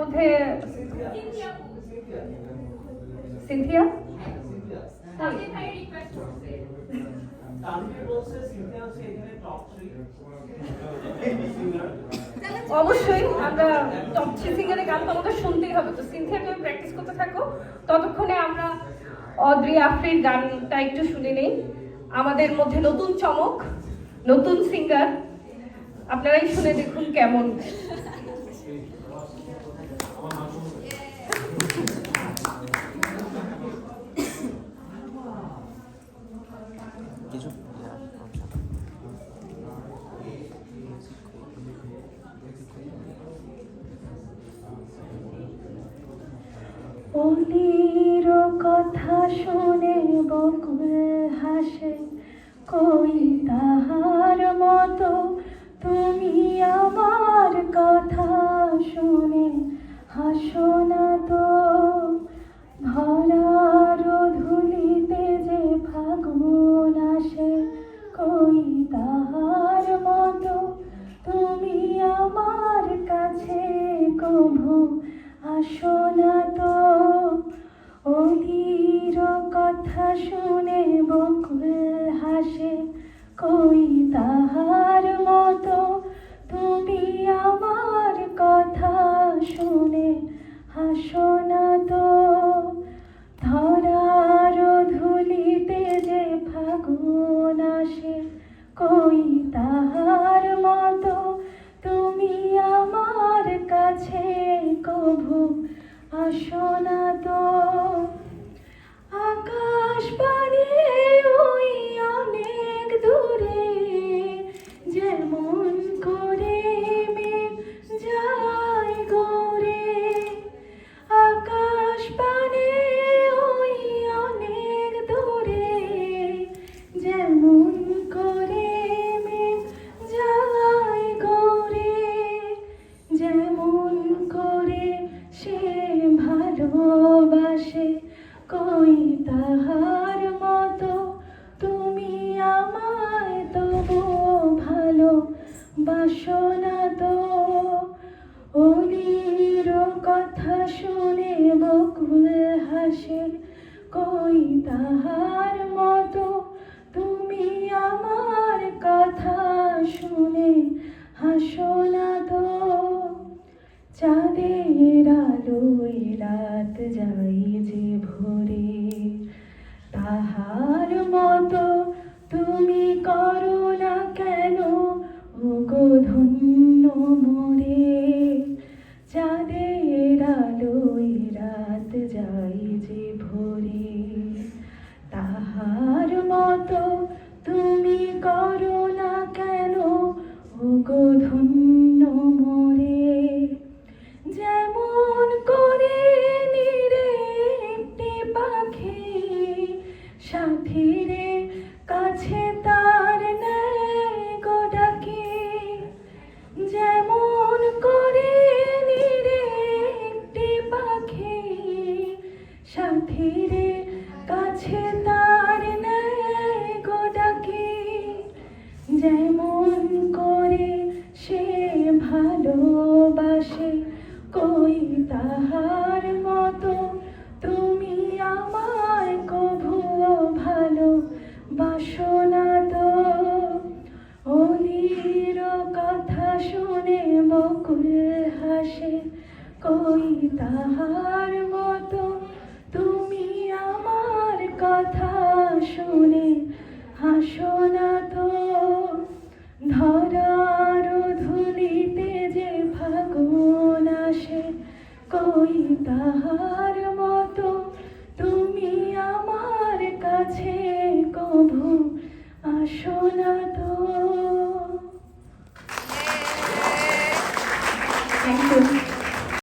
মধ্যে সিনথিয়া অবশ্যই আমরা টপ 3 সিঙ্গারে গান তো আমাকে শুনতেই হবে, তো সিনথিয়া তুমি প্র্যাকটিস করতে থাকো, ততক্ষণে আমরা অদ্রি আফরির গানটা একটু শুনে নেই। আমাদের মধ্যে নতুন চমক, নতুন সিঙ্গার, আপনারাই শুনে দেখুন কেমন। অলির কথা শুনে বকুল হাসে, কই তাহার মতো তুমি আমার কথা শুনে হাসো না তো। ধরার ধুলিতে যে ফাগুন আসে, কই তাহার মতো তুমি আমার কাছে কভু আসো না তো। অলির কথা শুনে বকুল হাসে, কই তাহার মতো তুমি আমার কথা শুনে হাসো না তো। ধরার ধুলিতে যে ফাগুন আসে, কই তাহার মতো তুমি আমার কাছে কভু আসো না তো। আকাশ পানে ওই অনেক দূরে, যেমন করে মেঘ যায় গড়ে। আকাশ পানে ওই অনেক দূরে, যেমন করে মেঘ যায় গড়ে। যেমন করে সে ভালোবাসে, কই তাহার মতো তুমি আমায় তবুও ভালোবাসো না তো। অলির কথা শুনে বকুল হাসে, কই তাহার মতো তুমি আমার কথা শুনে হাসো না তো। চাঁদের আলোয় রাত যায় যে ভোরে, তাহার মতো তুমি করো না কেন ওগো ধন্য মোরে। চাঁদের আলোয় রাত যায় যে ভোরে, তাহার মতো তুমি করো না কেন ওগো ধন্য মোরে। যেমন করে নিরে একটি পাখি সাথীরে কাছে তার নেয় গো ডাকি। যেমন করে নিরে একটি পাখি সাথীরে কাছে তার নেয় গো ডাকি। যেমন করে সে ভালোবাসে, কই তাহার মতো তুমি আমায় কভুও ভালোবাসো না তো। অলির কথা শুনে বকুল হাসে, কই তাহার মতো তুমি আমার কথা শুনে হাসো না তো। ধরার ধুলিতে যে ফাগুন আসে, কই তাহার মতো তুমি আমার কাছে কভু আসো না তো।